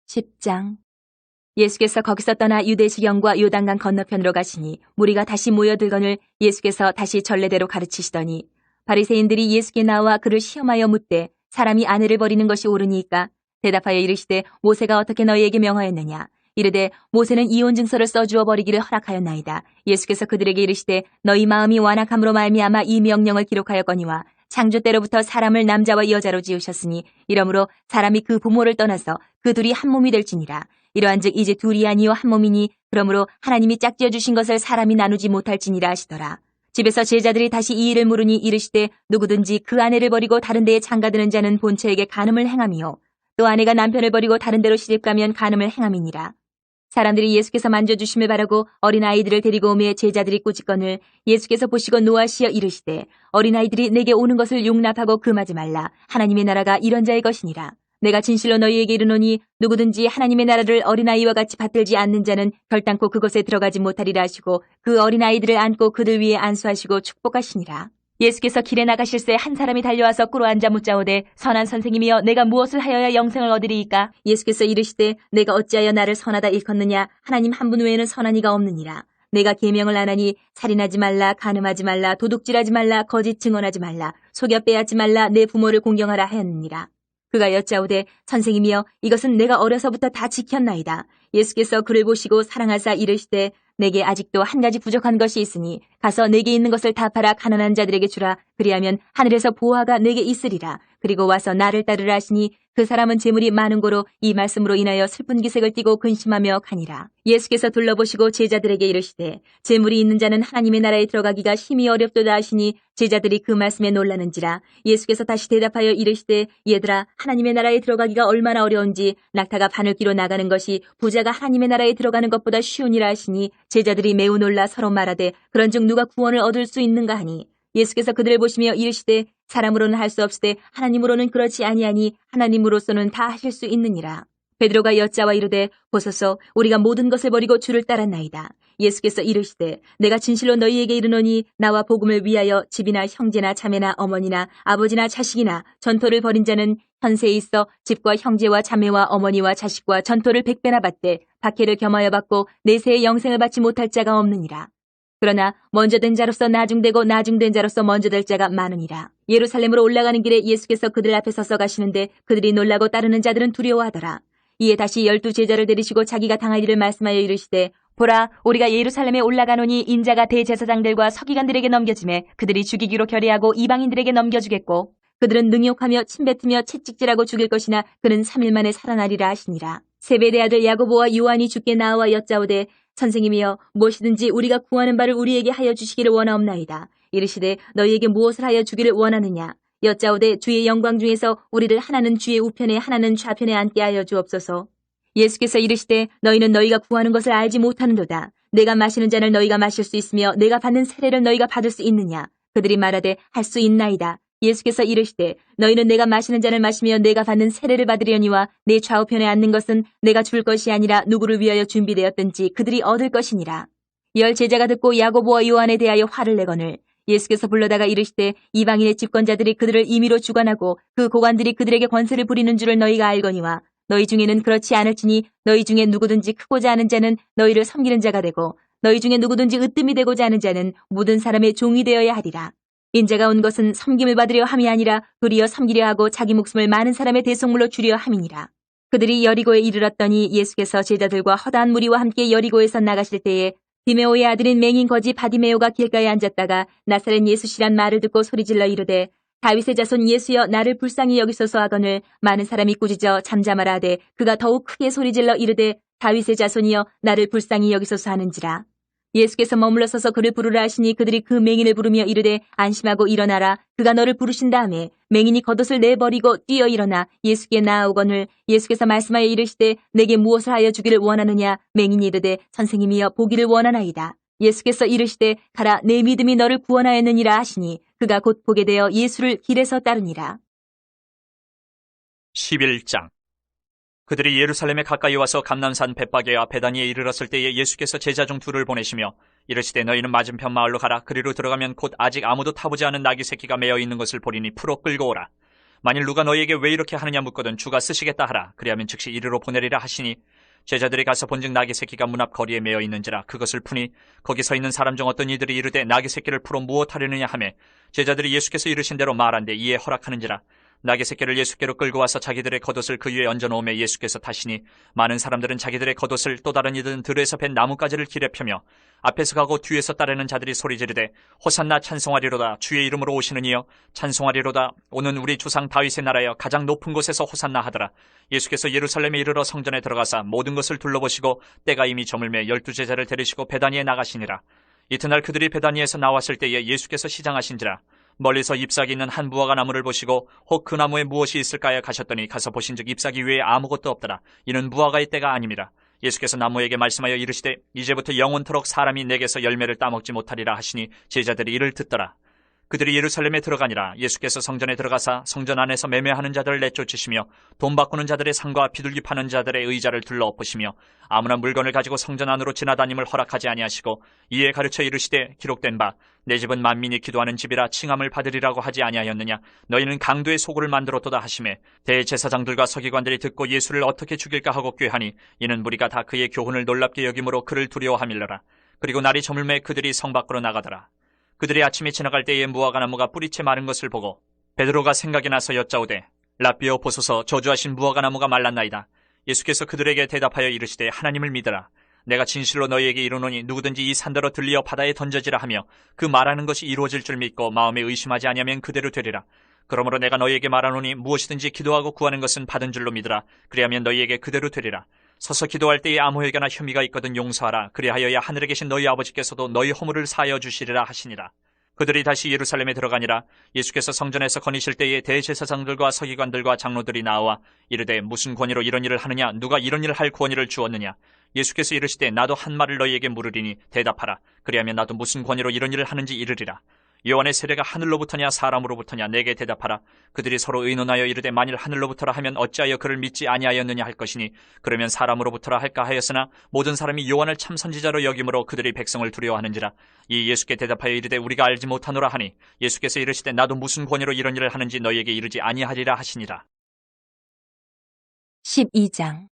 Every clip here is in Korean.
10장. 예수께서 거기서 떠나 유대지경과 요단강 건너편으로 가시니 무리가 다시 모여들거늘 예수께서 다시 전례대로 가르치시더니 바리새인들이 예수께 나와 그를 시험하여 묻되 사람이 아내를 버리는 것이 옳으니까 대답하여 이르시되 모세가 어떻게 너희에게 명하였느냐. 이르되 모세는 이혼 증서를 써주어 버리기를 허락하였나이다. 예수께서 그들에게 이르시되 너희 마음이 완악함으로 말미암아 이 명령을 기록하였거니와 창조 때로부터 사람을 남자와 여자로 지으셨으니 이러므로 사람이 그 부모를 떠나서 그 둘이 한 몸이 될지니라. 이러한즉 이제 둘이 아니요 한 몸이니 그러므로 하나님이 짝지어 주신 것을 사람이 나누지 못할지니라 하시더라. 집에서 제자들이 다시 이 일을 물으니 이르시되 누구든지 그 아내를 버리고 다른 데에 장가드는 자는 본처에게 간음을 행함이요 또 아내가 남편을 버리고 다른 데로 시집가면 간음을 행함이니라. 사람들이 예수께서 만져주심을 바라고 어린아이들을 데리고 오매 제자들이 꾸짖거늘 예수께서 보시고 노하시어 이르시되 어린아이들이 내게 오는 것을 용납하고 금하지 말라. 하나님의 나라가 이런 자의 것이니라. 내가 진실로 너희에게 이르노니 누구든지 하나님의 나라를 어린아이와 같이 받들지 않는 자는 결단코 그곳에 들어가지 못하리라 하시고 그 어린아이들을 안고 그들 위에 안수하시고 축복하시니라. 예수께서 길에 나가실새 한 사람이 달려와서 꿇어앉아 묻자오되 선한 선생님이여 내가 무엇을 하여야 영생을 얻으리이까. 예수께서 이르시되 내가 어찌하여 나를 선하다 일컫느냐. 하나님 한 분 외에는 선한 이가 없느니라. 내가 계명을 안 하니 살인하지 말라, 간음하지 말라, 도둑질하지 말라, 거짓 증언하지 말라, 속여 빼앗지 말라, 내 부모를 공경하라 하였느니라. 그가 여짜오되 선생님이여 이것은 내가 어려서부터 다 지켰나이다. 예수께서 그를 보시고 사랑하사 이르시되 내게 아직도 한 가지 부족한 것이 있으니 가서 내게 있는 것을 다 팔아 가난한 자들에게 주라. 그리하면 하늘에서 보화가 내게 있으리라. 그리고 와서 나를 따르라 하시니 그 사람은 재물이 많은 고로 이 말씀으로 인하여 슬픈 기색을 띠고 근심하며 가니라. 예수께서 둘러보시고 제자들에게 이르시되 재물이 있는 자는 하나님의 나라에 들어가기가 심히 어렵도다 하시니 제자들이 그 말씀에 놀라는지라. 예수께서 다시 대답하여 이르시되 얘들아 하나님의 나라에 들어가기가 얼마나 어려운지 낙타가 바늘기로 나가는 것이 부자가 하나님의 나라에 들어가는 것보다 쉬우니라 하시니 제자들이 매우 놀라 서로 말하되 그런즉 누가 구원을 얻을 수 있는가 하니 예수께서 그들을 보시며 이르시되 사람으로는 할 수 없으되 하나님으로는 그렇지 아니하니 하나님으로서는 다 하실 수 있느니라. 베드로가 여짜와 이르되 보소서 우리가 모든 것을 버리고 주를 따랐나이다. 예수께서 이르시되 내가 진실로 너희에게 이르노니 나와 복음을 위하여 집이나 형제나 자매나 어머니나 아버지나 자식이나 전토를 벌인 자는 현세에 있어 집과 형제와 자매와 어머니와 자식과 전토를 100배나 받되 박해를 겸하여 받고 내세의 영생을 받지 못할 자가 없느니라. 그러나 먼저 된 자로서 나중되고 나중된 자로서 먼저 될 자가 많으니라. 예루살렘으로 올라가는 길에 예수께서 그들 앞에 서서 가시는데 그들이 놀라고 따르는 자들은 두려워하더라. 이에 다시 12 제자를 데리시고 자기가 당할 일을 말씀하여 이르시되 보라 우리가 예루살렘에 올라가노니 인자가 대제사장들과 서기관들에게 넘겨지매 그들이 죽이기로 결의하고 이방인들에게 넘겨주겠고 그들은 능욕하며 침뱉으며 채찍질하고 죽일 것이나 그는 3일 만에 살아나리라 하시니라. 세베대 아들 야고보와 요한이 주께 나와 여짜오되 선생님이여 무엇이든지 우리가 구하는 바를 우리에게 하여 주시기를 원하옵나이다. 이르시되 너희에게 무엇을 하여 주기를 원하느냐. 여짜오되 주의 영광 중에서 우리를 하나는 주의 우편에 하나는 좌편에 앉게 하여 주옵소서. 예수께서 이르시되 너희는 너희가 구하는 것을 알지 못하는도다. 내가 마시는 잔을 너희가 마실 수 있으며 내가 받는 세례를 너희가 받을 수 있느냐. 그들이 말하되 할 수 있나이다. 예수께서 이르시되 너희는 내가 마시는 잔을 마시며 내가 받는 세례를 받으려니와 내 좌우편에 앉는 것은 내가 줄 것이 아니라 누구를 위하여 준비되었든지 그들이 얻을 것이니라. 10 제자가 듣고 야고보와 요한에 대하여 화를 내거늘 예수께서 불러다가 이르시되 이방인의 집권자들이 그들을 임의로 주관하고 그 고관들이 그들에게 권세를 부리는 줄을 너희가 알거니와 너희 중에는 그렇지 않을지니 너희 중에 누구든지 크고자 하는 자는 너희를 섬기는 자가 되고 너희 중에 누구든지 으뜸이 되고자 하는 자는 모든 사람의 종이 되어야 하리라. 인자가 온 것은 섬김을 받으려 함이 아니라 도리어 섬기려 하고 자기 목숨을 많은 사람의 대속물로 주려 함이니라. 그들이 여리고에 이르렀더니 예수께서 제자들과 허다한 무리와 함께 여리고에서 나가실 때에 디메오의 아들인 맹인 거지 바디메오가 길가에 앉았다가 나사렛 예수시란 말을 듣고 소리질러 이르되 다윗의 자손 예수여 나를 불쌍히 여기소서 하거늘 많은 사람이 꾸짖어 잠잠하라 하되 그가 더욱 크게 소리질러 이르되 다윗의 자손이여 나를 불쌍히 여기소서 하는지라. 예수께서 머물러 서서 그를 부르라 하시니 그들이 그 맹인을 부르며 이르되 안심하고 일어나라. 그가 너를 부르신 다음에 맹인이 겉옷을 내버리고 뛰어 일어나 예수께 나아오거늘 예수께서 말씀하여 이르시되 내게 무엇을 하여 주기를 원하느냐. 맹인이 이르되 선생님이여 보기를 원하나이다. 예수께서 이르시되 가라 내 믿음이 너를 구원하였느니라 하시니 그가 곧 보게 되어 예수를 길에서 따르니라. 11장. 그들이 예루살렘에 가까이 와서 감람산 벳바게와 베다니에 이르렀을 때에 예수께서 제자 중 둘을 보내시며 이르시되 너희는 맞은편 마을로 가라. 그리로 들어가면 곧 아직 아무도 타보지 않은 나귀 새끼가 매어 있는 것을 보리니 풀어 끌고 오라. 만일 누가 너희에게 왜 이렇게 하느냐 묻거든 주가 쓰시겠다 하라. 그리하면 즉시 이리로 보내리라 하시니 제자들이 가서 본즉 나귀 새끼가 문 앞 거리에 매어 있는지라. 그것을 푸니 거기 서 있는 사람 중 어떤 이들이 이르되 나귀 새끼를 풀어 무엇하려느냐 하매 제자들이 예수께서 이르신 대로 말한데 이에 허락하는지라. 나귀 새끼를 예수께로 끌고 와서 자기들의 겉옷을 그 위에 얹어놓으며 예수께서 타시니 많은 사람들은 자기들의 겉옷을 또 다른 이들은 들에서 벤 나뭇가지를 길에 펴며 앞에서 가고 뒤에서 따르는 자들이 소리 지르되 호산나 찬송하리로다. 주의 이름으로 오시는 이여 찬송하리로다. 오는 우리 조상 다윗의 나라여 가장 높은 곳에서 호산나 하더라. 예수께서 예루살렘에 이르러 성전에 들어가사 모든 것을 둘러보시고 때가 이미 저물매 12제자를 데리시고 베다니에 나가시니라. 이튿날 그들이 베다니에서 나왔을 때에 예수께서 시장하신지라. 멀리서 잎사귀 있는 한 무화과 나무를 보시고 혹 그 나무에 무엇이 있을까요 가셨더니 가서 보신즉 잎사귀 외에 아무것도 없더라. 이는 무화과의 때가 아닙니다. 예수께서 나무에게 말씀하여 이르시되 이제부터 영원토록 사람이 내게서 열매를 따먹지 못하리라 하시니 제자들이 이를 듣더라. 그들이 예루살렘에 들어가니라. 예수께서 성전에 들어가사 성전 안에서 매매하는 자들을 내쫓으시며 돈 바꾸는 자들의 상과 비둘기 파는 자들의 의자를 둘러엎으시며 아무나 물건을 가지고 성전 안으로 지나다님을 허락하지 아니하시고 이에 가르쳐 이르시되 기록된 바 내 집은 만민이 기도하는 집이라 칭함을 받으리라고 하지 아니하였느냐. 너희는 강도의 소굴을 만들었도다 하시매 대제사장들과 서기관들이 듣고 예수를 어떻게 죽일까 하고 꾀하니 이는 무리가 다 그의 교훈을 놀랍게 여김으로 그를 두려워함일러라. 그리고 날이 저물매 그들이 성 밖으로 나가더라. 그들이 아침에 지나갈 때에 무화과 나무가 뿌리채 마른 것을 보고 베드로가 생각이 나서 여짜오되 라삐여 보소서 저주하신 무화과 나무가 말랐나이다. 예수께서 그들에게 대답하여 이르시되 하나님을 믿으라. 내가 진실로 너희에게 이르노니 누구든지 이 산더러 들리어 바다에 던져지라 하며 그 말하는 것이 이루어질 줄 믿고 마음에 의심하지 아니하면 그대로 되리라. 그러므로 내가 너희에게 말하노니 무엇이든지 기도하고 구하는 것은 받은 줄로 믿으라. 그리하면 너희에게 그대로 되리라. 서서 기도할 때에 아무에게나 혐의가 있거든 용서하라. 그리하여야 하늘에 계신 너희 아버지께서도 너희 허물을 사하여 주시리라 하시니라. 그들이 다시 예루살렘에 들어가니라. 예수께서 성전에서 거니실 때에 대제사장들과 서기관들과 장로들이 나와 이르되 무슨 권위로 이런 일을 하느냐. 누가 이런 일을 할 권위를 주었느냐. 예수께서 이르시되 나도 한 말을 너희에게 물으리니 대답하라. 그리하면 나도 무슨 권위로 이런 일을 하는지 이르리라. 요한의 세례가 하늘로부터냐 사람으로부터냐 내게 대답하라. 그들이 서로 의논하여 이르되 만일 하늘로부터라 하면 어찌하여 그를 믿지 아니하였느냐 할 것이니 그러면 사람으로부터라 할까 하였으나 모든 사람이 요한을 참 선지자로 여김으로 그들이 백성을 두려워하는지라. 이 예수께 대답하여 이르되 우리가 알지 못하노라 하니 예수께서 이르시되 나도 무슨 권위로 이런 일을 하는지 너희에게 이르지 아니하리라 하시니라. 12장.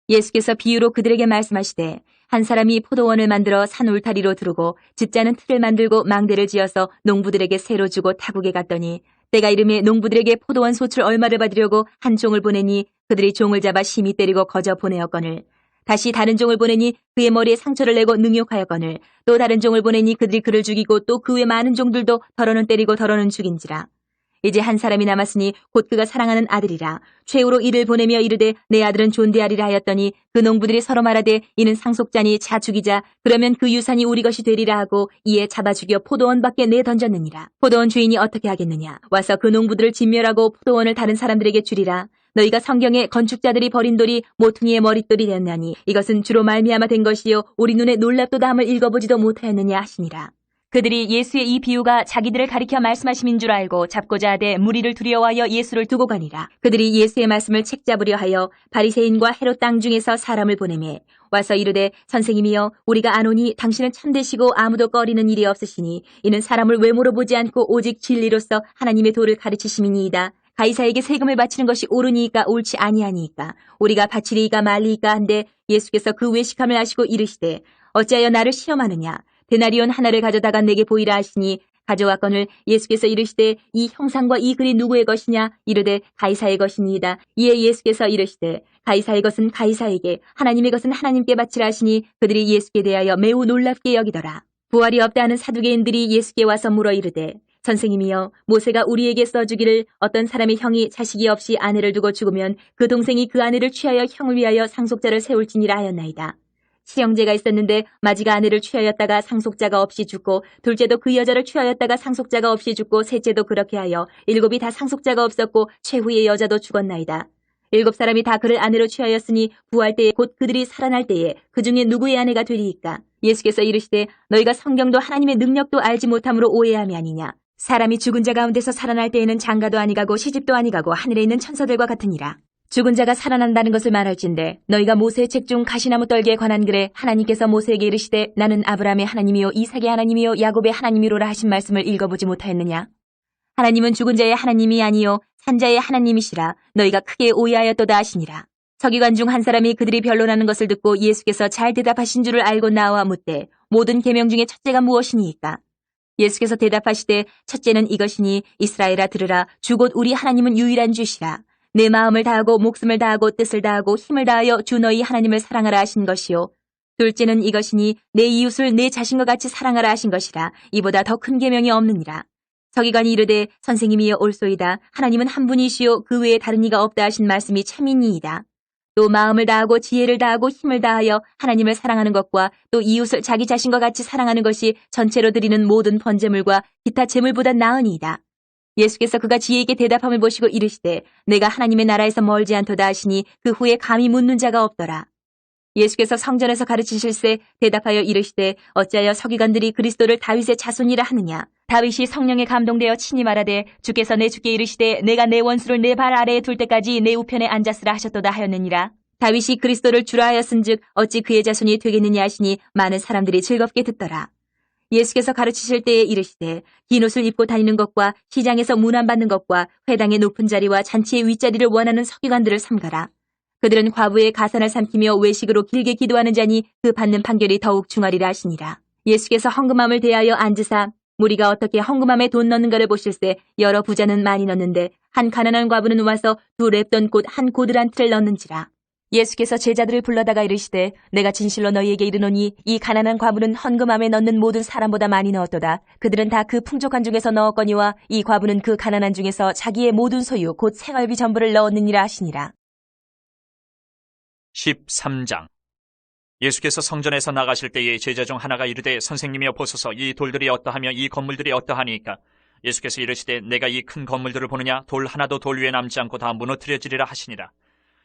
예수께서 비유로 그들에게 말씀하시되 한 사람이 포도원을 만들어 산 울타리로 두르고 즙자는 틀을 만들고 망대를 지어서 농부들에게 새로 주고 타국에 갔더니 때가 이름에 농부들에게 포도원 소출 얼마를 받으려고 한 종을 보내니 그들이 종을 잡아 심히 때리고 거저 보내었거늘 다시 다른 종을 보내니 그의 머리에 상처를 내고 능욕하였거늘 또 다른 종을 보내니 그들이 그를 죽이고 또 그 외 많은 종들도 더러는 때리고 더러는 죽인지라. 이제 한 사람이 남았으니 곧 그가 사랑하는 아들이라. 최후로 이를 보내며 이르되 내 아들은 존대하리라 하였더니 그 농부들이 서로 말하되 이는 상속자니 자 죽이자. 그러면 그 유산이 우리 것이 되리라 하고 이에 잡아 죽여 포도원 밖에 내던졌느니라. 포도원 주인이 어떻게 하겠느냐. 와서 그 농부들을 진멸하고 포도원을 다른 사람들에게 주리라. 너희가 성경에 건축자들이 버린 돌이 모퉁이의 머릿돌이 되었나니 이것은 주로 말미암아 된 것이요 우리 눈에 놀랍도다 함을 읽어보지도 못하였느냐 하시니라. 그들이 예수의 이 비유가 자기들을 가리켜 말씀하심인 줄 알고 잡고자 하되 무리를 두려워하여 예수를 두고 가니라. 그들이 예수의 말씀을 책잡으려 하여 바리새인과 헤롯 땅 중에서 사람을 보내매 와서 이르되 선생님이여 우리가 아노니 당신은 참되시고 아무도 꺼리는 일이 없으시니 이는 사람을 외모로 보지 않고 오직 진리로서 하나님의 도를 가르치심이니이다. 가이사에게 세금을 바치는 것이 옳으니까 옳지 아니하니까 우리가 바치리이까 말리이까 한데 예수께서 그 외식함을 아시고 이르시되 어찌하여 나를 시험하느냐. 데나리온 하나를 가져다가 내게 보이라 하시니 가져왔거늘 예수께서 이르시되 이 형상과 이 글이 누구의 것이냐. 이르되 가이사의 것이니이다. 이에 예수께서 이르시되 가이사의 것은 가이사에게 하나님의 것은 하나님께 바치라 하시니 그들이 예수께 대하여 매우 놀랍게 여기더라. 부활이 없다 하는 사두개인들이 예수께 와서 물어 이르되 선생님이여 모세가 우리에게 써주기를 어떤 사람의 형이 자식이 없이 아내를 두고 죽으면 그 동생이 그 아내를 취하여 형을 위하여 상속자를 세울지니라 하였나이다. 실형제가 있었는데 마지가 아내를 취하였다가 상속자가 없이 죽고 둘째도 그 여자를 취하였다가 상속자가 없이 죽고 셋째도 그렇게 하여 일곱이 다 상속자가 없었고 최후의 여자도 죽었나이다. 일곱 사람이 다 그를 아내로 취하였으니 부활 때에 곧 그들이 살아날 때에 그 중에 누구의 아내가 되리이까. 예수께서 이르시되 너희가 성경도 하나님의 능력도 알지 못함으로 오해함이 아니냐. 사람이 죽은 자 가운데서 살아날 때에는 장가도 아니가고 시집도 아니가고 하늘에 있는 천사들과 같으니라. 죽은 자가 살아난다는 것을 말할진대 너희가 모세의 책 중 가시나무 떨기에 관한 글에 하나님께서 모세에게 이르시되 나는 아브라함의 하나님이요 이삭의 하나님이요 야곱의 하나님이로라 하신 말씀을 읽어보지 못하였느냐. 하나님은 죽은 자의 하나님이 아니요 산자의 하나님이시라. 너희가 크게 오해하였도다 하시니라. 서기관 중 한 사람이 그들이 변론하는 것을 듣고 예수께서 잘 대답하신 줄을 알고 나와 묻되 모든 계명 중에 첫째가 무엇이니이까? 예수께서 대답하시되 첫째는 이것이니 이스라엘아 들으라. 주 곧 우리 하나님은 유일한 주시라. 내 마음을 다하고 목숨을 다하고 뜻을 다하고 힘을 다하여 주 너희 하나님을 사랑하라 하신 것이요. 둘째는 이것이니 내 이웃을 내 자신과 같이 사랑하라 하신 것이라. 이보다 더 큰 계명이 없느니라. 서기관이 이르되 선생님이여 옳소이다. 하나님은 한 분이시요 그 외에 다른 이가 없다 하신 말씀이 참이니이다. 또 마음을 다하고 지혜를 다하고 힘을 다하여 하나님을 사랑하는 것과 또 이웃을 자기 자신과 같이 사랑하는 것이 전체로 드리는 모든 번제물과 기타 제물보다 나으니이다. 예수께서 그가 지혜 있게 대답함을 보시고 이르시되 내가 하나님의 나라에서 멀지 않도다 하시니 그 후에 감히 묻는 자가 없더라. 예수께서 성전에서 가르치실세 대답하여 이르시되 어찌하여 서기관들이 그리스도를 다윗의 자손이라 하느냐. 다윗이 성령에 감동되어 친히 말하되 주께서 내 주께 이르시되 내가 내 원수를 내 발 아래에 둘 때까지 내 우편에 앉았으라 하셨도다 하였느니라. 다윗이 그리스도를 주라 하였은즉 어찌 그의 자손이 되겠느냐 하시니 많은 사람들이 즐겁게 듣더라. 예수께서 가르치실 때에 이르시되 긴 옷을 입고 다니는 것과 시장에서 문안받는 것과 회당의 높은 자리와 잔치의 윗자리를 원하는 서기관들을 삼가라. 그들은 과부의 가산을 삼키며 외식으로 길게 기도하는 자니 그 받는 판결이 더욱 중하리라 하시니라. 예수께서 헌금함을 대하여 앉으사 무리가 어떻게 헌금함에 돈 넣는가를 보실세 여러 부자는 많이 넣는데 한 가난한 과부는 와서 두 렙돈 곧 한 고드란트를 넣는지라. 예수께서 제자들을 불러다가 이르시되 내가 진실로 너희에게 이르노니 이 가난한 과부는 헌금함에 넣는 모든 사람보다 많이 넣었도다. 그들은 다 그 풍족한 중에서 넣었거니와 이 과부는 그 가난한 중에서 자기의 모든 소유 곧 생활비 전부를 넣었느니라 하시니라. 13장. 예수께서 성전에서 나가실 때에 제자 중 하나가 이르되 선생님이여 보소서 이 돌들이 어떠하며 이 건물들이 어떠하니까? 예수께서 이르시되 내가 이 큰 건물들을 보느냐? 돌 하나도 돌 위에 남지 않고 다 무너뜨려지리라 하시니라.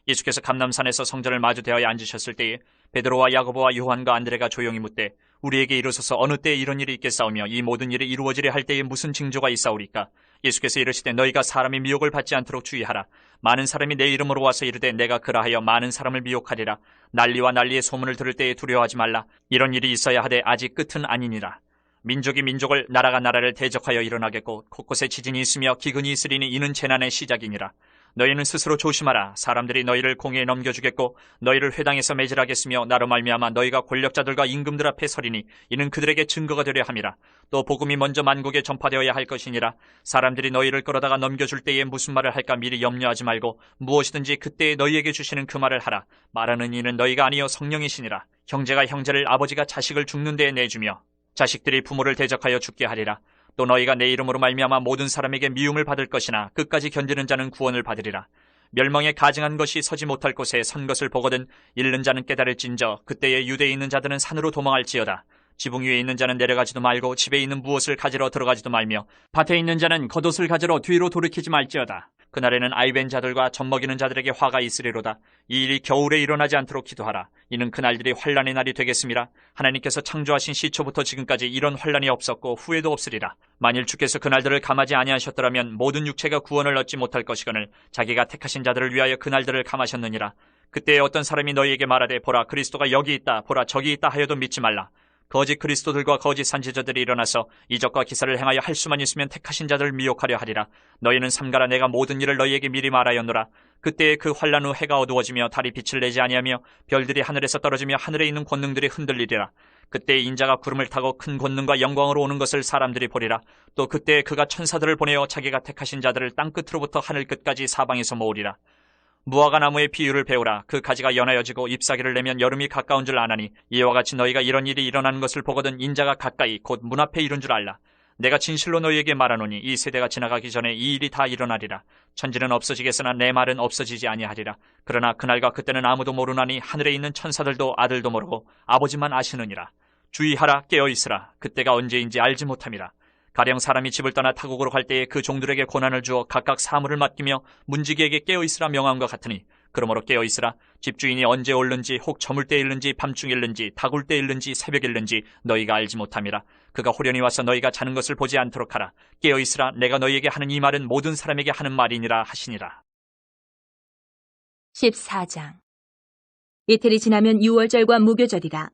예수께서 감람산에서 성전을 마주대하여 앉으셨을 때에 베드로와 야고보와 요한과 안드레가 조용히 묻되 우리에게 이르소서 어느 때에 이런 일이 있겠사오며 이 모든 일이 이루어지려 할 때에 무슨 징조가 있사오리까? 예수께서 이르시되 너희가 사람의 미혹을 받지 않도록 주의하라. 많은 사람이 내 이름으로 와서 이르되 내가 그라하여 많은 사람을 미혹하리라. 난리와 난리의 소문을 들을 때에 두려워하지 말라. 이런 일이 있어야 하되 아직 끝은 아니니라. 민족이 민족을 나라가 나라를 대적하여 일어나겠고 곳곳에 지진이 있으며 기근이 있으리니 이는 재난의 시작이니라. 너희는 스스로 조심하라. 사람들이 너희를 공회에 넘겨주겠고 너희를 회당에서 매질하겠으며 나로 말미암아 너희가 권력자들과 임금들 앞에 서리니 이는 그들에게 증거가 되려 함이라. 또 복음이 먼저 만국에 전파되어야 할 것이니라. 사람들이 너희를 끌어다가 넘겨줄 때에 무슨 말을 할까 미리 염려하지 말고 무엇이든지 그때에 너희에게 주시는 그 말을 하라. 말하는 이는 너희가 아니요 성령이시니라. 형제가 형제를 아버지가 자식을 죽는 데에 내주며 자식들이 부모를 대적하여 죽게 하리라. 또 너희가 내 이름으로 말미암아 모든 사람에게 미움을 받을 것이나 끝까지 견디는 자는 구원을 받으리라. 멸망에 가증한 것이 서지 못할 곳에 선 것을 보거든 잃는 자는 깨달을진저 그때에 유대에 있는 자들은 산으로 도망할지어다. 지붕 위에 있는 자는 내려가지도 말고 집에 있는 무엇을 가지러 들어가지도 말며 밭에 있는 자는 겉옷을 가지러 뒤로 돌이키지 말지어다. 그날에는 아이벤 자들과 젖먹이는 자들에게 화가 있으리로다. 이 일이 겨울에 일어나지 않도록 기도하라. 이는 그날들이 환난의 날이 되겠습니다. 하나님께서 창조하신 시초부터 지금까지 이런 환난이 없었고 후에도 없으리라. 만일 주께서 그날들을 감하지 아니하셨더라면 모든 육체가 구원을 얻지 못할 것이거늘 자기가 택하신 자들을 위하여 그날들을 감하셨느니라. 그때에 어떤 사람이 너희에게 말하되 보라 그리스도가 여기 있다 보라 저기 있다 하여도 믿지 말라. 거짓 그리스도들과 거짓 선지자들이 일어나서 이적과 기사를 행하여 할 수만 있으면 택하신 자들을 미혹하려 하리라. 너희는 삼가라. 내가 모든 일을 너희에게 미리 말하였노라. 그때에 그 환난 후 해가 어두워지며 달이 빛을 내지 아니하며 별들이 하늘에서 떨어지며 하늘에 있는 권능들이 흔들리리라. 그때에 인자가 구름을 타고 큰 권능과 영광으로 오는 것을 사람들이 보리라. 또 그때에 그가 천사들을 보내어 자기가 택하신 자들을 땅끝으로부터 하늘 끝까지 사방에서 모으리라. 무화과 나무의 비유를 배우라. 그 가지가 연하여지고 잎사귀를 내면 여름이 가까운 줄 아나니 이와 같이 너희가 이런 일이 일어나는 것을 보거든 인자가 가까이 곧 문 앞에 이른 줄 알라. 내가 진실로 너희에게 말하노니 이 세대가 지나가기 전에 이 일이 다 일어나리라. 천지는 없어지겠으나 내 말은 없어지지 아니하리라. 그러나 그날과 그때는 아무도 모르나니 하늘에 있는 천사들도 아들도 모르고 아버지만 아시느니라. 주의하라. 깨어있으라. 그때가 언제인지 알지 못함이라. 가령 사람이 집을 떠나 타국으로 갈 때에 그 종들에게 고난을 주어 각각 사물을 맡기며 문지기에게 깨어있으라 명함과 같으니 그러므로 깨어있으라. 집주인이 언제 올는지 혹 저물 때 일는지 밤중 일는지 다굴 때 일는지 새벽 일는지 너희가 알지 못함이라. 그가 호련히 와서 너희가 자는 것을 보지 않도록 하라. 깨어있으라. 내가 너희에게 하는 이 말은 모든 사람에게 하는 말이니라 하시니라. 14장. 이틀이 지나면 유월절과 무교절이라.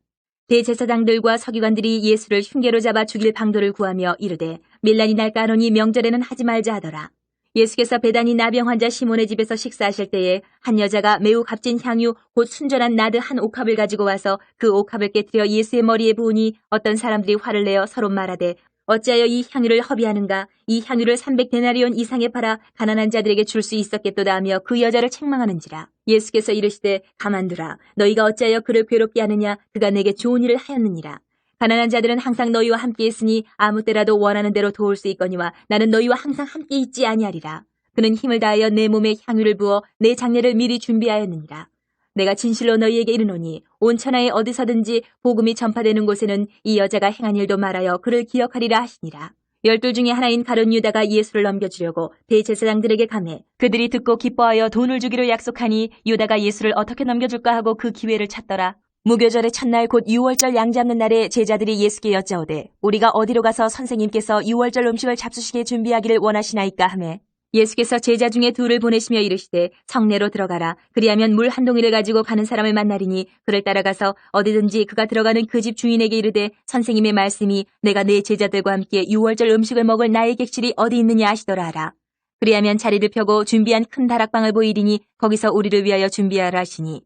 대제사장들과 서기관들이 예수를 흉계로 잡아 죽일 방도를 구하며 이르되 밀란이 날까 하노니 명절에는 하지 말자 하더라. 예수께서 베다니 나병 환자 시몬의 집에서 식사하실 때에 한 여자가 매우 값진 향유 곧 순전한 나드 한 옥합을 가지고 와서 그 옥합을 깨뜨려 예수의 머리에 부으니 어떤 사람들이 화를 내어 서로 말하되 어찌하여 이 향유를 허비하는가? 이 향유를 300데나리온 이상에 팔아 가난한 자들에게 줄 수 있었겠도다 하며 그 여자를 책망하는지라. 예수께서 이르시되 가만두라. 너희가 어찌하여 그를 괴롭게 하느냐? 그가 내게 좋은 일을 하였느니라. 가난한 자들은 항상 너희와 함께 있으니 아무 때라도 원하는 대로 도울 수 있거니와 나는 너희와 항상 함께 있지 아니하리라. 그는 힘을 다하여 내 몸에 향유를 부어 내 장례를 미리 준비하였느니라. 내가 진실로 너희에게 이르노니 온 천하에 어디서든지 복음이 전파되는 곳에는 이 여자가 행한 일도 말하여 그를 기억하리라 하시니라. 12 중에 하나인 가룟 유다가 예수를 넘겨주려고 대제사장들에게 가매 그들이 듣고 기뻐하여 돈을 주기로 약속하니 유다가 예수를 어떻게 넘겨줄까 하고 그 기회를 찾더라. 무교절의 첫날 곧 유월절 양 잡는 날에 제자들이 예수께 여짜오되 우리가 어디로 가서 선생님께서 유월절 음식을 잡수시게 준비하기를 원하시나이까 하매 예수께서 제자 중에 둘을 보내시며 이르시되 성내로 들어가라. 그리하면 물 한 동이를 가지고 가는 사람을 만나리니 그를 따라가서 어디든지 그가 들어가는 그 집 주인에게 이르되 선생님의 말씀이 내가 내 제자들과 함께 유월절 음식을 먹을 나의 객실이 어디 있느냐 하시더라 하라. 그리하면 자리를 펴고 준비한 큰 다락방을 보이리니 거기서 우리를 위하여 준비하라 하시니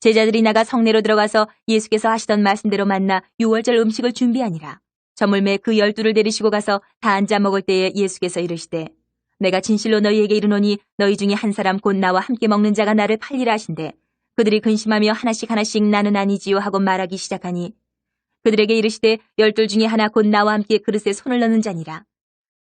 제자들이 나가 성내로 들어가서 예수께서 하시던 말씀대로 만나 유월절 음식을 준비하니라. 저물매 그 12를 데리시고 가서 다 앉아 먹을 때에 예수께서 이르시되 내가 진실로 너희에게 이르노니 너희 중에 한 사람 곧 나와 함께 먹는 자가 나를 팔리라 하신대 그들이 근심하며 하나씩 나는 아니지요 하고 말하기 시작하니 그들에게 이르시되 12 중에 하나 곧 나와 함께 그릇에 손을 넣는 자니라.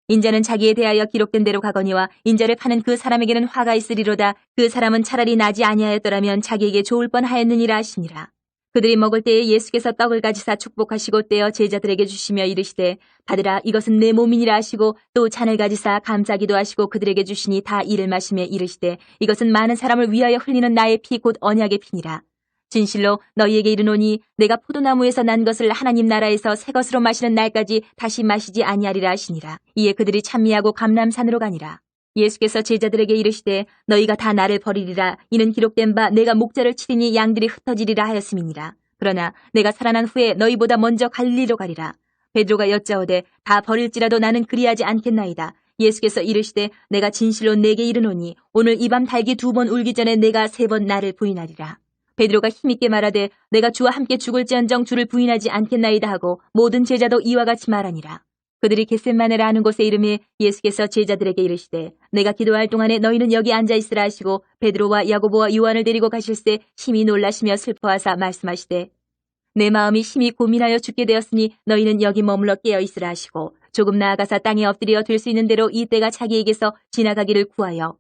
인자는 자기에 대하여 기록된 대로 가거니와 인자를 파는 그 사람에게는 화가 있으리로다. 그 사람은 차라리 나지 아니하였더라면 자기에게 좋을 뻔하였느니라 하시니라. 그들이 먹을 때에 예수께서 떡을 가지사 축복하시고 떼어 제자들에게 주시며 이르시되 받으라 이것은 내 몸이니라 하시고 또 잔을 가지사 감사기도 하시고 그들에게 주시니 다 이를 마시며 이르시되 이것은 많은 사람을 위하여 흘리는 나의 피 곧 언약의 피니라. 진실로 너희에게 이르노니 내가 포도나무에서 난 것을 하나님 나라에서 새 것으로 마시는 날까지 다시 마시지 아니하리라 하시니라. 이에 그들이 찬미하고 감람산으로 가니라. 예수께서 제자들에게 이르시되 너희가 다 나를 버리리라. 이는 기록된 바 내가 목자를 치리니 양들이 흩어지리라 하였음이니라. 그러나 내가 살아난 후에 너희보다 먼저 갈릴리로 가리라. 베드로가 여짜오되 다 버릴지라도 나는 그리하지 않겠나이다. 예수께서 이르시되 내가 진실로 내게 이르노니 오늘 이 밤 닭이 2번 울기 전에 내가 3번 나를 부인하리라. 베드로가 힘있게 말하되 내가 주와 함께 죽을지언정 주를 부인하지 않겠나이다 하고 모든 제자도 이와 같이 말하니라. 그들이 겟셋마네라 하는 곳에 이르매 예수께서 제자들에게 이르시되 내가 기도할 동안에 너희는 여기 앉아있으라 하시고 베드로와 야고보와 요한을 데리고 가실새 심히 놀라시며 슬퍼하사 말씀하시되 내 마음이 심히 고민하여 죽게 되었으니 너희는 여기 머물러 깨어있으라 하시고 조금 나아가사 땅에 엎드려 될 수 있는 대로 이 때가 자기에게서 지나가기를 구하여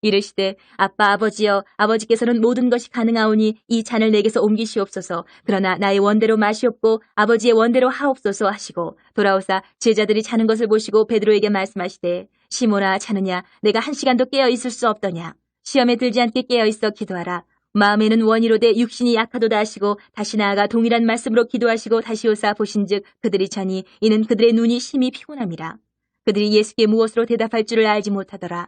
이르시되 아빠 아버지여 아버지께서는 모든 것이 가능하오니 이 잔을 내게서 옮기시옵소서. 그러나 나의 원대로 마시옵고 아버지의 원대로 하옵소서 하시고 돌아오사 제자들이 자는 것을 보시고 베드로에게 말씀하시되 시몬아 자느냐 내가 1시간도 깨어 있을 수 없더냐. 시험에 들지 않게 깨어 있어 기도하라. 마음에는 원이로되 육신이 약하도다 하시고 다시 나아가 동일한 말씀으로 기도하시고 다시 오사 보신즉 그들이 자니 이는 그들의 눈이 심히 피곤함이라. 그들이 예수께 무엇으로 대답할 줄을 알지 못하더라.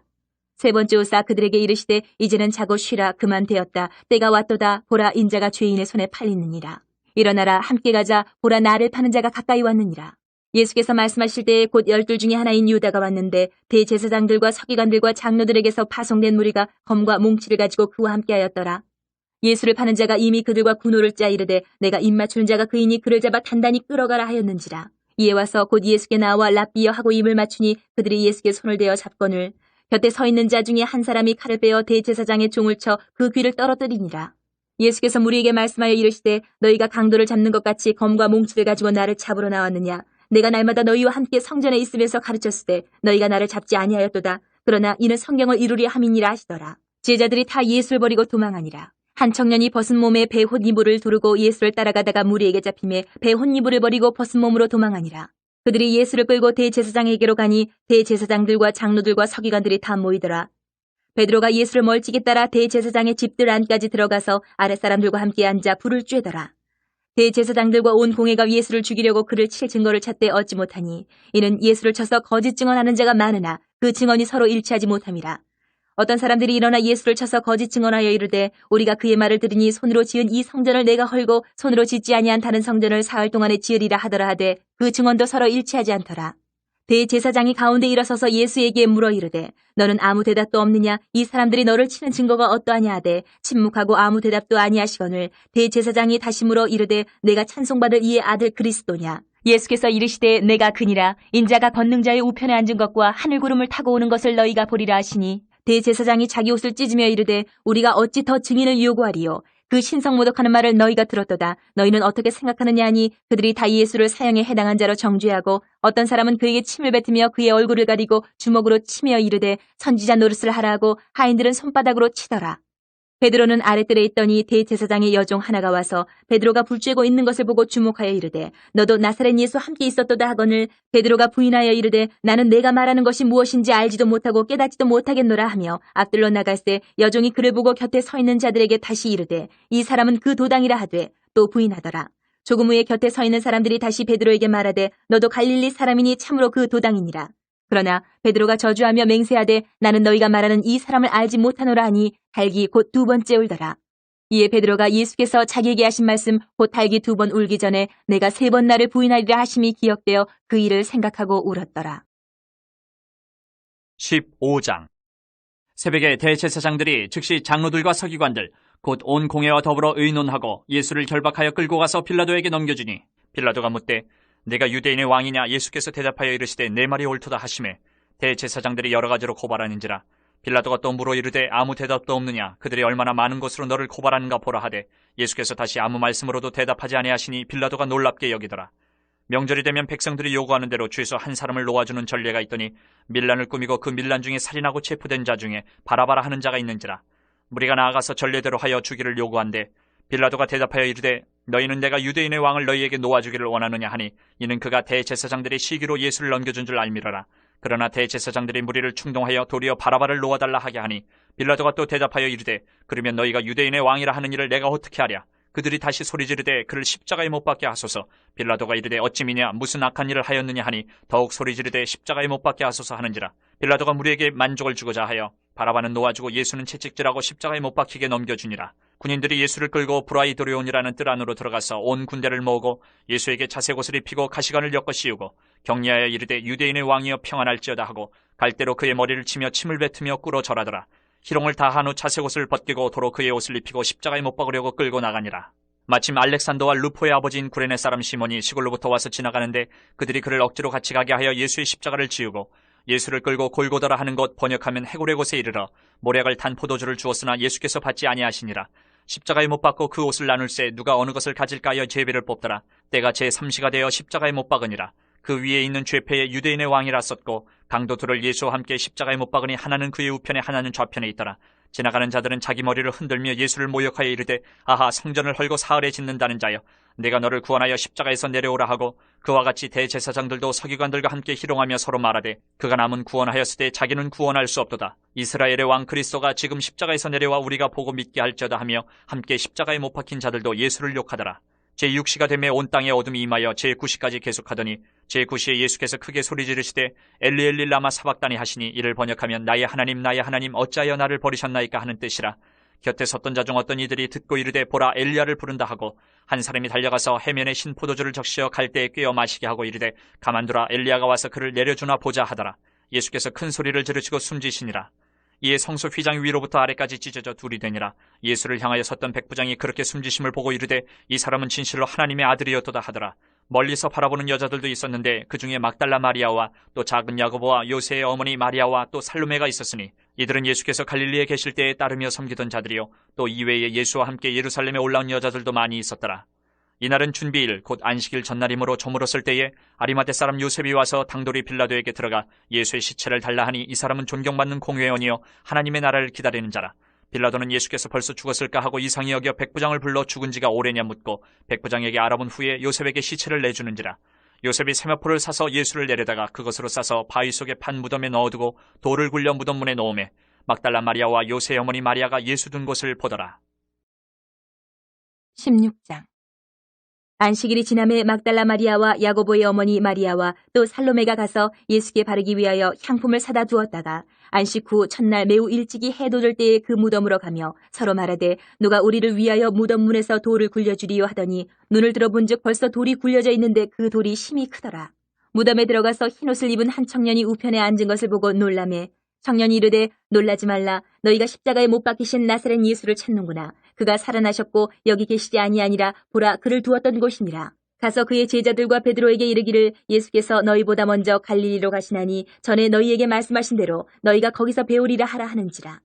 세 번째 오사 그들에게 이르시되 이제는 자고 쉬라. 그만 되었다. 때가 왔도다. 보라 인자가 죄인의 손에 팔리느니라. 일어나라 함께 가자. 보라 나를 파는 자가 가까이 왔느니라. 예수께서 말씀하실 때에 곧 12 중에 하나인 유다가 왔는데 대제사장들과 서기관들과 장로들에게서 파송된 무리가 검과 몽치를 가지고 그와 함께하였더라. 예수를 파는 자가 이미 그들과 군호를 짜 이르되 내가 입맞추는 자가 그이니 그를 잡아 단단히 끌어가라 하였는지라. 이에 와서 곧 예수께 나와 랍비여 하고 입을 맞추니 그들이 예수께 손을 대어 잡거늘 곁에 서 있는 자 중에 한 사람이 칼을 빼어 대제사장의 종을 쳐 그 귀를 떨어뜨리니라. 예수께서 무리에게 말씀하여 이르시되 너희가 강도를 잡는 것 같이 검과 몽치를 가지고 나를 잡으러 나왔느냐. 내가 날마다 너희와 함께 성전에 있으면서 가르쳤을 때 너희가 나를 잡지 아니하였도다. 그러나 이는 성경을 이루려 함이니라 하시더라. 제자들이 다 예수를 버리고 도망하니라. 한 청년이 벗은 몸에 배 홑이불을 두르고 예수를 따라가다가 무리에게 잡히매 배 홑이불을 버리고 벗은 몸으로 도망하니라. 그들이 예수를 끌고 대제사장에게로 가니 대제사장들과 장로들과 서기관들이 다 모이더라. 베드로가 예수를 멀찍이 따라 대제사장의 집들 안까지 들어가서 아랫사람들과 함께 앉아 불을 쬐더라. 대제사장들과 온 공회가 예수를 죽이려고 그를 칠 증거를 찾되 얻지 못하니 이는 예수를 쳐서 거짓 증언하는 자가 많으나 그 증언이 서로 일치하지 못함이라. 어떤 사람들이 일어나 예수를 쳐서 거짓 증언하여 이르되 우리가 그의 말을 들으니 손으로 지은 이 성전을 내가 헐고 손으로 짓지 아니한 다른 성전을 사흘 동안에 지으리라 하더라 하되 그 증언도 서로 일치하지 않더라. 대제사장이 가운데 일어서서 예수에게 물어 이르되 너는 아무 대답도 없느냐? 이 사람들이 너를 치는 증거가 어떠하냐 하되 침묵하고 아무 대답도 아니하시거늘 대제사장이 다시 물어 이르되 내가 찬송받을 이의 아들 그리스도냐? 예수께서 이르시되 내가 그니라. 인자가 권능자의 우편에 앉은 것과 하늘 구름을 타고 오는 것을 너희가 보리라 하시니 대제사장이 자기 옷을 찢으며 이르되 우리가 어찌 더 증인을 요구하리요? 그 신성모독하는 말을 너희가 들었도다. 너희는 어떻게 생각하느냐 하니 그들이 다 예수를 사형에 해당한 자로 정죄하고 어떤 사람은 그에게 침을 뱉으며 그의 얼굴을 가리고 주먹으로 치며 이르되 선지자 노릇을 하라 하고 하인들은 손바닥으로 치더라. 베드로는 아랫뜰에 있더니 대제사장의 여종 하나가 와서 베드로가 불 쬐고 있는 것을 보고 주목하여 이르되 너도 나사렛 예수 함께 있었도다 하거늘 베드로가 부인하여 이르되 나는 내가 말하는 것이 무엇인지 알지도 못하고 깨닫지도 못하겠노라 하며 앞들로 나갈새 여종이 그를 보고 곁에 서 있는 자들에게 다시 이르되 이 사람은 그 도당이라 하되 또 부인하더라. 조금 후에 곁에 서 있는 사람들이 다시 베드로에게 말하되 너도 갈릴리 사람이니 참으로 그 도당이니라. 그러나 베드로가 저주하며 맹세하되 나는 너희가 말하는 이 사람을 알지 못하노라 하니 달기 곧 2번째 울더라. 이에 베드로가 예수께서 자기에게 하신 말씀 곧 달기 2번 울기 전에 내가 3번 나를 부인하리라 하심이 기억되어 그 일을 생각하고 울었더라. 15장. 새벽에 대제사장들이 즉시 장로들과 서기관들 곧 온 공회와 더불어 의논하고 예수를 결박하여 끌고 가서 빌라도에게 넘겨주니 빌라도가 묻되 내가 유대인의 왕이냐? 예수께서 대답하여 이르시되 내 말이 옳도다 하시매 대제사장들이 여러 가지로 고발하는지라 빌라도가 또 물어 이르되 아무 대답도 없느냐? 그들이 얼마나 많은 것으로 너를 고발하는가 보라 하되 예수께서 다시 아무 말씀으로도 대답하지 아니하시니 빌라도가 놀랍게 여기더라. 명절이 되면 백성들이 요구하는 대로 죄수 한 사람을 놓아주는 전례가 있더니 밀란을 꾸미고 그 밀란 중에 살인하고 체포된 자 중에 바라바라 하는 자가 있는지라. 무리가 나아가서 전례대로 하여 주기를 요구한데 빌라도가 대답하여 이르되 너희는 내가 유대인의 왕을 너희에게 놓아주기를 원하느냐 하니 이는 그가 대제사장들의 시기로 예수를 넘겨준 줄 알미러라. 그러나 대제사장들이 무리를 충동하여 도리어 바라바를 놓아달라 하게 하니 빌라도가 또 대답하여 이르되 그러면 너희가 유대인의 왕이라 하는 일을 내가 어떻게 하랴? 그들이 다시 소리 지르되 그를 십자가에 못 박게 하소서. 빌라도가 이르되 어찌미냐 무슨 악한 일을 하였느냐 하니 더욱 소리 지르되 십자가에 못 박게 하소서 하는지라. 빌라도가 무리에게 만족을 주고자 하여 바라바는 놓아주고 예수는 채찍질하고 십자가에 못 박히게 넘겨주니라. 군인들이 예수를 끌고 브라이도리온이라는 뜰 안으로 들어가서 온 군대를 모으고 예수에게 자색옷을 입히고 가시관을 엮어 씌우고 격려하여 이르되 유대인의 왕이여 평안할지어다 하고 갈대로 그의 머리를 치며 침을 뱉으며 꿇어 절하더라. 희롱을 다한 후 자색옷을 벗기고 도로 그의 옷을 입히고 십자가에 못 박으려고 끌고 나가니라. 마침 알렉산더와 루포의 아버지인 구레네 사람 시몬이 시골로부터 와서 지나가는데 그들이 그를 억지로 같이 가게 하여 예수의 십자가를 지우고 예수를 끌고 골고다라 하는 곳 번역하면 해골의 곳에 이르러 모략을 탄 포도주를 주었으나 예수께서 받지 아니하시니라. 십자가에 못 박고 그 옷을 나눌새 누가 어느 것을 가질까 하여 제비를 뽑더라. 때가 제3시가 되어 십자가에 못 박으니라. 그 위에 있는 죄패에 유대인의 왕이라 썼고 강도 둘을 예수와 함께 십자가에 못 박으니 하나는 그의 우편에 하나는 좌편에 있더라. 지나가는 자들은 자기 머리를 흔들며 예수를 모욕하여 이르되 아하 성전을 헐고 사흘에 짓는다는 자여 내가 너를 구원하여 십자가에서 내려오라 하고 그와 같이 대제사장들도 서기관들과 함께 희롱하며 서로 말하되 그가 남은 구원하였으되 자기는 구원할 수 없도다. 이스라엘의 왕 그리스도가 지금 십자가에서 내려와 우리가 보고 믿게 할지어다 하며 함께 십자가에 못 박힌 자들도 예수를 욕하더라. 제6시가 되매 온 땅에 어둠이 임하여 제9시까지 계속하더니 제9시에 예수께서 크게 소리 지르시되 엘리 엘리 라마 사박다니 하시니 이를 번역하면 나의 하나님 어찌하여 나를 버리셨나이까 하는 뜻이라. 곁에 섰던 자 중 어떤 이들이 듣고 이르되 보라 엘리야를 부른다 하고 한 사람이 달려가서 해면에 신 포도주를 적시어 갈대에 꿰어 마시게 하고 이르되 가만두라 엘리야가 와서 그를 내려주나 보자 하더라. 예수께서 큰 소리를 지르시고 숨지시니라. 이에 성소 휘장 위로부터 아래까지 찢어져 둘이 되니라. 예수를 향하여 섰던 백부장이 그렇게 숨지심을 보고 이르되 이 사람은 진실로 하나님의 아들이었도다 하더라. 멀리서 바라보는 여자들도 있었는데 그 중에 막달라 마리아와 또 작은 야고보와 요새의 어머니 마리아와 또 살로메가 있었으니 이들은 예수께서 갈릴리에 계실 때에 따르며 섬기던 자들이요 또 이외에 예수와 함께 예루살렘에 올라온 여자들도 많이 있었더라. 이날은 준비일 곧 안식일 전날이므로 저물었을 때에 아리마대 사람 요셉이 와서 당돌이 빌라도에게 들어가 예수의 시체를 달라 하니 이 사람은 존경받는 공회원이요 하나님의 나라를 기다리는 자라. 빌라도는 예수께서 벌써 죽었을까 하고 이상히 여겨 백부장을 불러 죽은 지가 오래냐 묻고 백부장에게 알아본 후에 요셉에게 시체를 내주는지라. 요셉이 세마포를 사서 예수를 내려다가 그것으로 싸서 바위 속에 판 무덤에 넣어두고 돌을 굴려 무덤 문에 놓으매 막달라 마리아와 요새의 어머니 마리아가 예수 둔 곳을 보더라. 16장. 안식일이 지남에 막달라 마리아와 야고보의 어머니 마리아와 또 살로메가 가서 예수께 바르기 위하여 향품을 사다 두었다가 안식 후 첫날 매우 일찍이 해 돋을 때에 그 무덤으로 가며 서로 말하되 누가 우리를 위하여 무덤 문에서 돌을 굴려주리요 하더니 눈을 들어본즉 벌써 돌이 굴려져 있는데 그 돌이 심히 크더라. 무덤에 들어가서 흰옷을 입은 한 청년이 우편에 앉은 것을 보고 놀라매 청년이 이르되 놀라지 말라. 너희가 십자가에 못 박히신 나사렛 예수를 찾는구나. 그가 살아나셨고 여기 계시지 아니하니라. 보라, 그를 두었던 곳이니라. 가서 그의 제자들과 베드로에게 이르기를 예수께서 너희보다 먼저 갈릴리로 가시나니 전에 너희에게 말씀하신 대로 너희가 거기서 배우리라 하라 하는지라.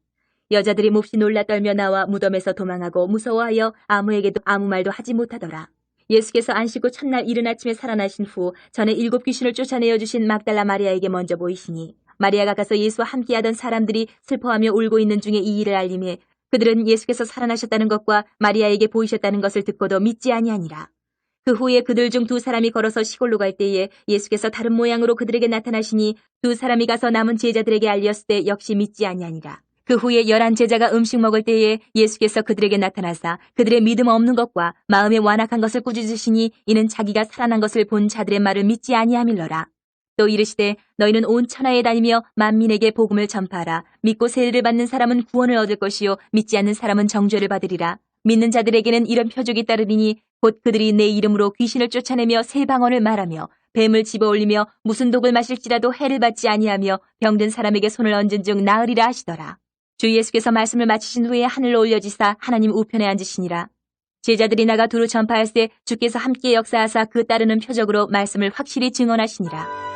여자들이 몹시 놀라 떨며 나와 무덤에서 도망하고 무서워하여 아무에게도 아무 말도 하지 못하더라. 예수께서 안식 후 첫날 이른 아침에 살아나신 후 전에 7 귀신을 쫓아내어 주신 막달라 마리아에게 먼저 보이시니 마리아가 가서 예수와 함께하던 사람들이 슬퍼하며 울고 있는 중에 이 일을 알림해 그들은 예수께서 살아나셨다는 것과 마리아에게 보이셨다는 것을 듣고도 믿지 아니하니라. 그 후에 그들 중 2 사람이 걸어서 시골로 갈 때에 예수께서 다른 모양으로 그들에게 나타나시니 2 사람이 가서 남은 제자들에게 알렸을 때 역시 믿지 아니하니라. 그 후에 11 제자가 음식 먹을 때에 예수께서 그들에게 나타나사 그들의 믿음 없는 것과 마음에 완악한 것을 꾸짖으시니 이는 자기가 살아난 것을 본 자들의 말을 믿지 아니함일러라. 또 이르시되 너희는 온 천하에 다니며 만민에게 복음을 전파하라. 믿고 세례를 받는 사람은 구원을 얻을 것이요 믿지 않는 사람은 정죄를 받으리라. 믿는 자들에게는 이런 표적이 따르리니 곧 그들이 내 이름으로 귀신을 쫓아내며 새 방언을 말하며 뱀을 집어올리며 무슨 독을 마실지라도 해를 받지 아니하며 병든 사람에게 손을 얹은 즉 나으리라 하시더라. 주 예수께서 말씀을 마치신 후에 하늘로 올려지사 하나님 우편에 앉으시니라. 제자들이 나가 두루 전파할 때 주께서 함께 역사하사 그 따르는 표적으로 말씀을 확실히 증언하시니라.